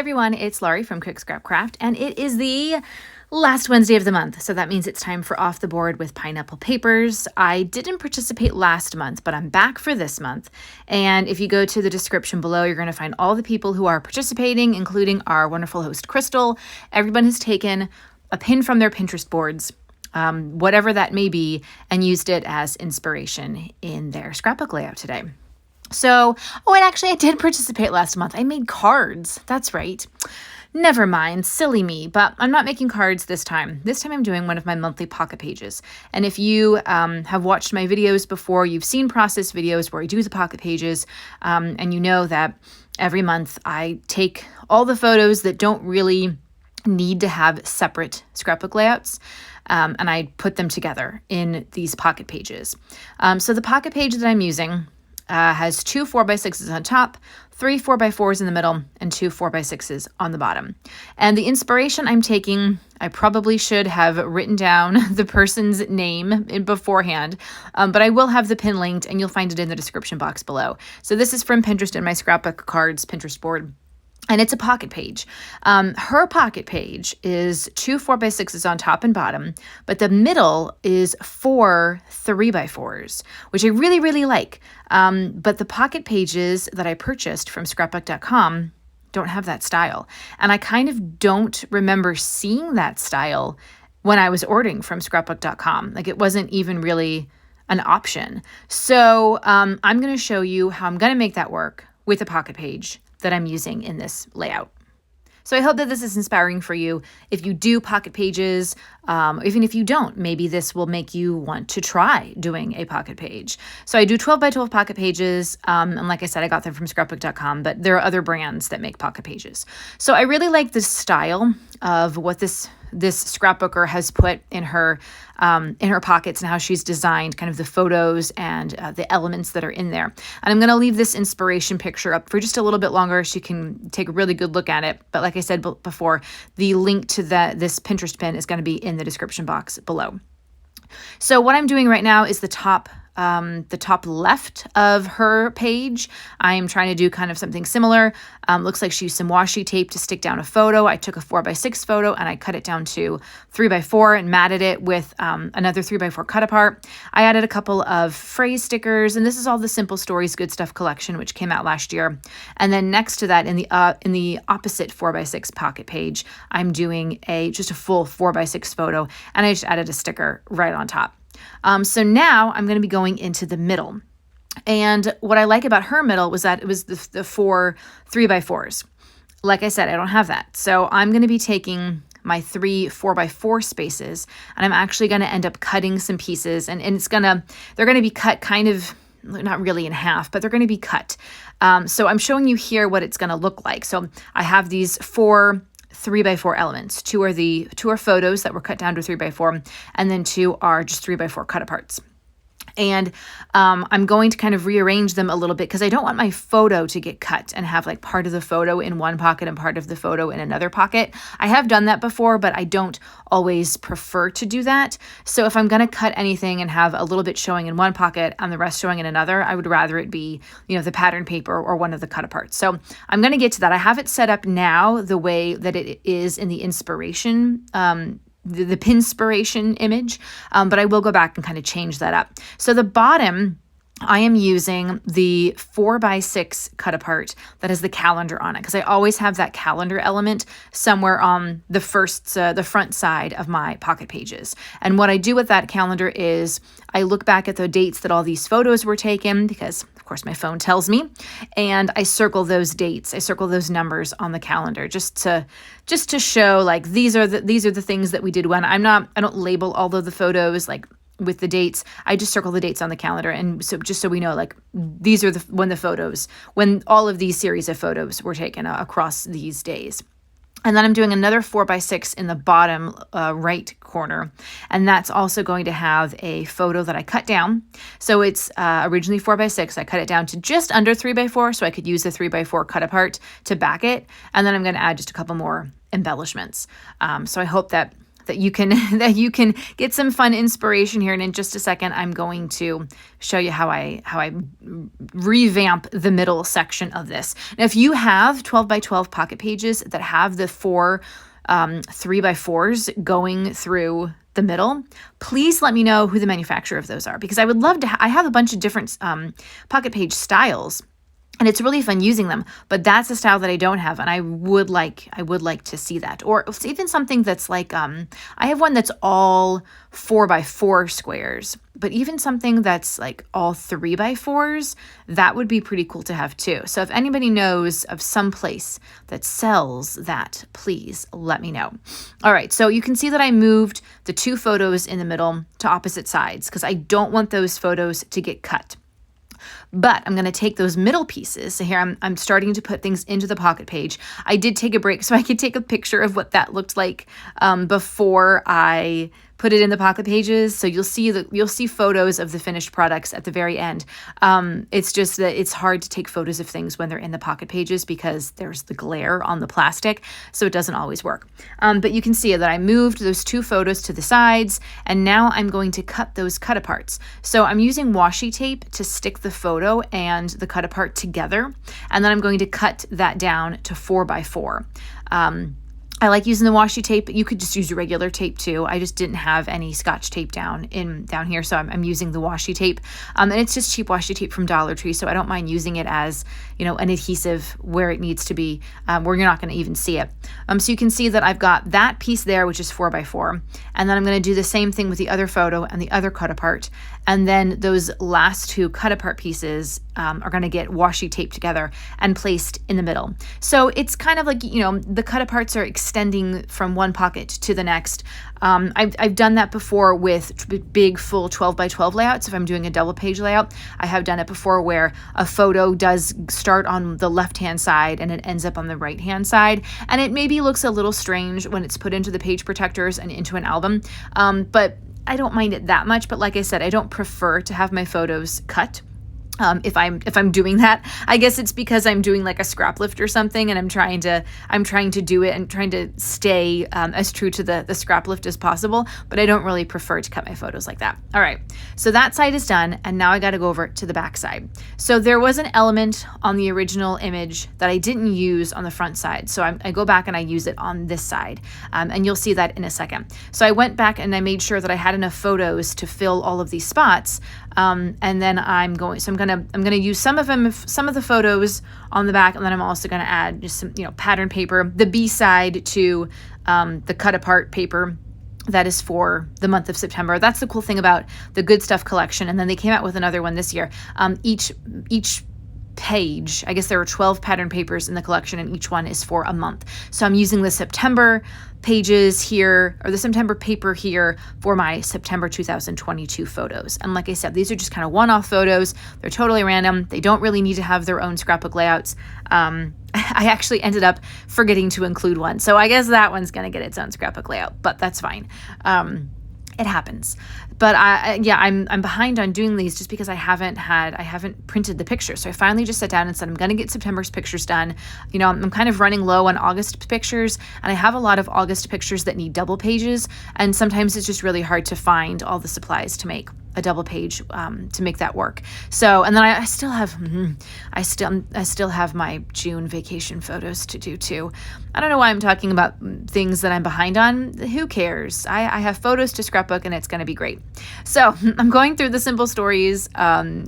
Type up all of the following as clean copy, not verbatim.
everyone, it's Laurie from Quick Scrap Craft, and it is the last Wednesday of the month, so that means it's time for Off the Board with Pineapple Papers. I didn't participate last month, but I'm back for this month, and if you go to the description below, you're going to find all the people who are participating, including our wonderful host, Crystal. Everyone has taken a pin from their Pinterest boards, whatever that may be, and used it as inspiration in their scrapbook layout today. So, and actually I did participate last month. I made cards. That's right. Never mind, silly me, but I'm not making cards this time. This time I'm doing one of my monthly pocket pages. And if you have watched my videos before, you've seen process videos where I do the pocket pages, and you know that every month I take all the photos that don't really need to have separate scrapbook layouts, and I put them together in these pocket pages. So the pocket page that I'm using has 2 4x6s on top, 3 4x4s in the middle, and 2 4x6s on the bottom. And the inspiration I'm taking, I probably should have written down the person's name beforehand, but I will have the pin linked and you'll find it in the description box below. So this is from Pinterest and my scrapbook cards Pinterest board. And it's a pocket page. Her pocket page is 2 4x6s on top and bottom, but the middle is 4 3x4s, which I really, really like. But the pocket pages that I purchased from scrapbook.com don't have that style. And I kind of don't remember seeing that style when I was ordering from scrapbook.com. Like, it wasn't even really an option. So I'm going to show you how I'm going to make that work with a pocket page that I'm using in this layout. So I hope that this is inspiring for you. If you do pocket pages, even if you don't, maybe this will make you want to try doing a pocket page. So I do 12 by 12 pocket pages. And like I said, I got them from scrapbook.com, but there are other brands that make pocket pages. So I really like the style of what this scrapbooker has put in her pockets and how she's designed kind of the photos and the elements that are in there. And I'm going to leave this inspiration picture up for just a little bit longer so you can take a really good look at it. But like I said before, the link to this Pinterest pin is going to be in the description box below. So what I'm doing right now is the top left of her page. I'm trying to do kind of something similar. Looks like she used some washi tape to stick down a photo. I took a 4x6 photo and I cut it down to 3x4 and matted it with another 3x4 cut apart. I added a couple of phrase stickers, and this is all the Simple Stories Good Stuff collection, which came out last year. And then next to that, in the opposite 4x6 pocket page, I'm doing just a full 4x6 photo, and I just added a sticker right on top. So now I'm going to be going into the middle. And what I like about her middle was that it was the 4 3x4s. Like I said, I don't have that. So I'm going to be taking my 3 4x4 spaces, and I'm actually going to end up cutting some pieces, and they're going to be cut kind of, not really in half, but they're going to be cut. So I'm showing you here what it's going to look like. So I have these 4 3x4 elements. 2 are photos that were cut down to 3x4, and then 2 are just 3x4 cut aparts. And I'm going to kind of rearrange them a little bit because I don't want my photo to get cut and have like part of the photo in one pocket and part of the photo in another pocket. I have done that before, but I don't always prefer to do that. So if I'm going to cut anything and have a little bit showing in one pocket and the rest showing in another, I would rather it be, the pattern paper or one of the cut aparts. So I'm going to get to that. I have it set up now the way that it is in the inspiration the Pinspiration image, but I will go back and kind of change that up. So the bottom, I am using the 4x6 cut apart that has the calendar on it, because I always have that calendar element somewhere on the front side of my pocket pages. And what I do with that calendar is I look back at the dates that all these photos were taken, because of course my phone tells me, and I circle those dates. I circle those numbers on the calendar just to show like these are the things that we did when. I don't label all of the photos like with the dates. I just circle the dates on the calendar, and so just so we know, like, these are when all of these series of photos were taken across these days. And then I'm doing another 4x6 in the bottom right corner, and that's also going to have a photo that I cut down. So it's originally 4x6. I cut it down to just under 3x4 so I could use the 3x4 cut apart to back it, and then I'm going to add just a couple more embellishments. So I hope that that you can that you can get some fun inspiration here. And in just a second, I'm going to show you how I revamp the middle section of this. Now, if you have 12 by 12 pocket pages that have the 4 3x4s going through the middle, please let me know who the manufacturer of those are, because I would love to. I have a bunch of different pocket page styles, and it's really fun using them, but that's a style that I don't have, and I would like to see that. Or even something that's like, I have one that's all 4x4 squares, but even something that's like all 3x4s, that would be pretty cool to have too. So if anybody knows of some place that sells that, please let me know. All right, so you can see that I moved the 2 photos in the middle to opposite sides because I don't want those photos to get cut. But I'm going to take those middle pieces. So here I'm starting to put things into the pocket page. I did take a break so I could take a picture of what that looked like before I put it in the pocket pages. So you'll see photos of the finished products at the very end. It's just that it's hard to take photos of things when they're in the pocket pages because there's the glare on the plastic, so it doesn't always work. But you can see that I moved those 2 photos to the sides, and now I'm going to cut those cut aparts. So I'm using washi tape to stick the photo and the cut apart together, and then I'm going to cut that down to 4x4. I like using the washi tape. You could just use your regular tape too. I just didn't have any Scotch tape down here, so I'm using the washi tape. And it's just cheap washi tape from Dollar Tree, so I don't mind using it as, an adhesive where it needs to be, where you're not going to even see it. So you can see that I've got that piece there, which is 4x4, and then I'm going to do the same thing with the other photo and the other cut apart. And then those last 2 cut apart pieces are going to get washi taped together and placed in the middle. So it's kind of like, the cut aparts are extending from one pocket to the next. I've done that before with big full 12 by 12 layouts. If I'm doing a double page layout, I have done it before where a photo does start on the left-hand side and it ends up on the right-hand side. And it maybe looks a little strange when it's put into the page protectors and into an album. But I don't mind it that much. But like I said, I don't prefer to have my photos cut. If I'm doing that, I guess it's because I'm doing like a scrap lift or something, and I'm trying to do it and trying to stay as true to the scrap lift as possible. But I don't really prefer to cut my photos like that. All right, so that side is done, and now I got to go over to the back side. So there was an element on the original image that I didn't use on the front side, so I go back and I use it on this side, and you'll see that in a second. So I went back and I made sure that I had enough photos to fill all of these spots, and then I'm going to use some of the photos on the back, and then I'm also going to add just some, pattern paper, the B side to the cut apart paper that is for the month of September. That's the cool thing about the Good Stuff collection. And then they came out with another one this year. Each page, I guess there were 12 pattern papers in the collection, and each one is for a month. So I'm using the September pages here, or the September paper here, for my September 2022 photos. And like I said, these are just kind of one-off photos. They're totally random. They don't really need to have their own scrapbook layouts. I actually ended up forgetting to include one, so I guess that one's going to get its own scrapbook layout, but that's fine. It happens. But I'm behind on doing these just because I haven't printed the pictures. So I finally just sat down and said, I'm going to get September's pictures done. I'm kind of running low on August pictures, and I have a lot of August pictures that need double pages. And sometimes it's just really hard to find all the supplies to make a double page to make that work. So, and then I still have my June vacation photos to do too. I don't know why I'm talking about things that I'm behind on. Who cares? I have photos to scrapbook, and it's going to be great. So I'm going through the Simple Stories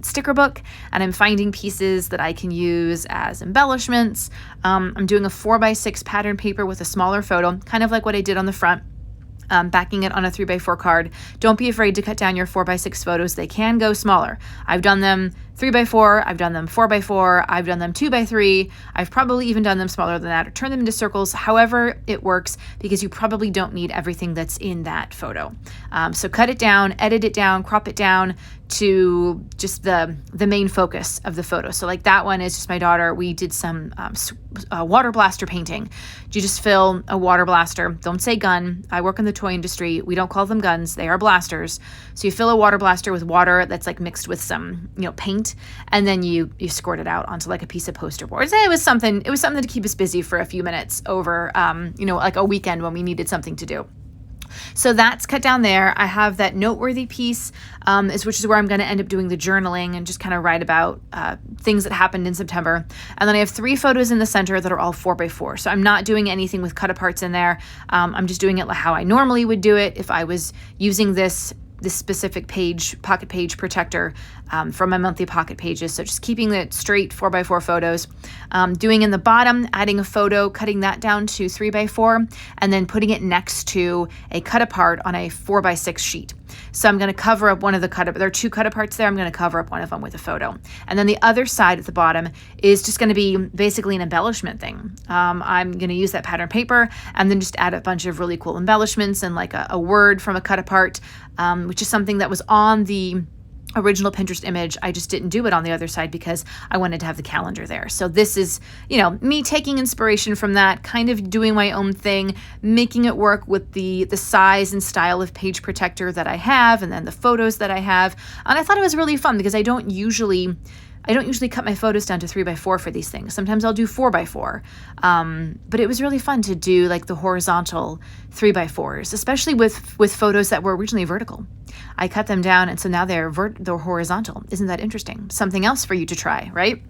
sticker book, and I'm finding pieces that I can use as embellishments. I'm doing a 4x6 pattern paper with a smaller photo, kind of like what I did on the front. Backing it on a 3x4 card. Don't be afraid to cut down your 4x6 photos. They can go smaller. I've done them 3x4, I've done them 4x4, I've done them 2x3. I've probably even done them smaller than that, or turn them into circles. However it works, because you probably don't need everything that's in that photo. So cut it down, edit it down, crop it down to just the main focus of the photo. So like that one is just my daughter. We did some water blaster painting. You just fill a water blaster. Don't say gun. I work in the toy industry. We don't call them guns. They are blasters. So you fill a water blaster with water that's like mixed with some, paint, and then you squirt it out onto like a piece of poster board. So it was something to keep us busy for a few minutes over, like a weekend when we needed something to do. So that's cut down there. I have that noteworthy piece, which is where I'm going to end up doing the journaling and just kind of write about things that happened in September. And then I have 3 photos in the center that are all 4x4. So I'm not doing anything with cut aparts in there. I'm just doing it how I normally would do it if I was using this specific pocket page protector from my monthly pocket pages. So just keeping it straight 4x4 photos, doing in the bottom, adding a photo, cutting that down to 3x4, and then putting it next to a cut apart on a 4x6 sheet. So I'm going to cover up one of the there are 2 cut aparts there. I'm going to cover up one of them with a photo. And then the other side at the bottom is just going to be basically an embellishment thing. I'm going to use that pattern paper and then just add a bunch of really cool embellishments and like a word from a cut apart, which is something that was on the original Pinterest image. I just didn't do it on the other side because I wanted to have the calendar there. So this is, me taking inspiration from that, kind of doing my own thing, making it work with the size and style of page protector that I have and then the photos that I have. And I thought it was really fun because I don't usually cut my photos down to 3x4 for these things. Sometimes I'll do 4x4. But it was really fun to do like the horizontal 3x4s, especially with photos that were originally vertical. I cut them down, and so now they're horizontal. Isn't that interesting? Something else for you to try, right?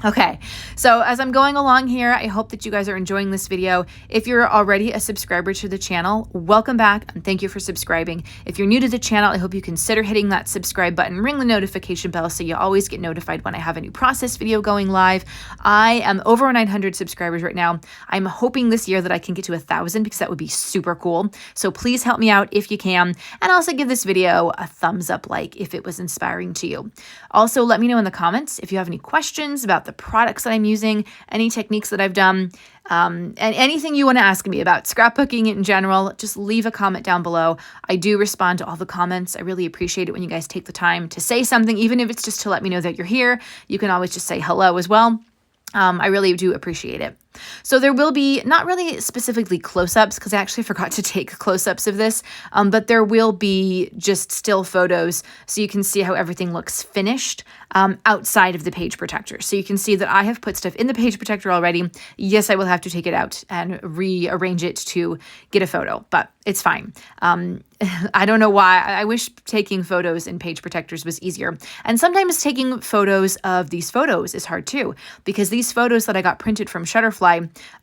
Okay, so as I'm going along here, I hope that you guys are enjoying this video. If you're already a subscriber to the channel, welcome back and thank you for subscribing. If you're new to the channel, I hope you consider hitting that subscribe button, ring the notification bell so you always get notified when I have a new process video going live. I am over 900 subscribers right now. I'm hoping this year that I can get to 1,000 because that would be super cool. So please help me out if you can, and also give this video a thumbs up if it was inspiring to you. Also, let me know in the comments if you have any questions about the products that I'm using, any techniques that I've done, and anything you want to ask me about scrapbooking in general. Just leave a comment down below. I do respond to all the comments. I really appreciate it when you guys take the time to say something, even if it's just to let me know that you're here. You can always just say hello as well. I really do appreciate it. So there will be not really specifically close-ups because I actually forgot to take close-ups of this, but there will be just still photos so you can see how everything looks finished outside of the page protector. So you can see that I have put stuff in the page protector already. Yes, I will have to take it out and rearrange it to get a photo, but it's fine. I don't know why. I wish taking photos in page protectors was easier. And sometimes taking photos of these photos is hard too, because these photos that I got printed from Shutterfly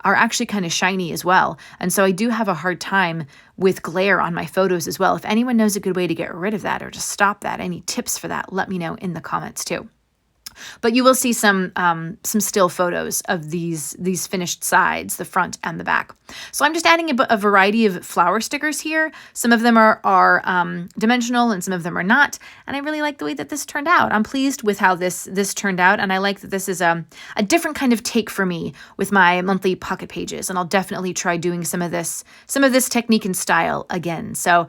are actually kind of shiny as well. And so I do have a hard time with glare on my photos as well. If anyone knows a good way to get rid of that or to stop that, any tips for that, let me know in the comments too. But you will see some still photos of these finished sides, the front and the back. So I'm just adding a variety of flower stickers here. Some of them are dimensional and some of them are not. And I really like the way that this turned out. I'm pleased with how this turned out. And I like that this is a different kind of take for me with my monthly pocket pages. And I'll definitely try doing some of this technique and style again. So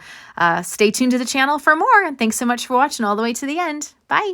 stay tuned to the channel for more. And thanks so much for watching all the way to the end. Bye.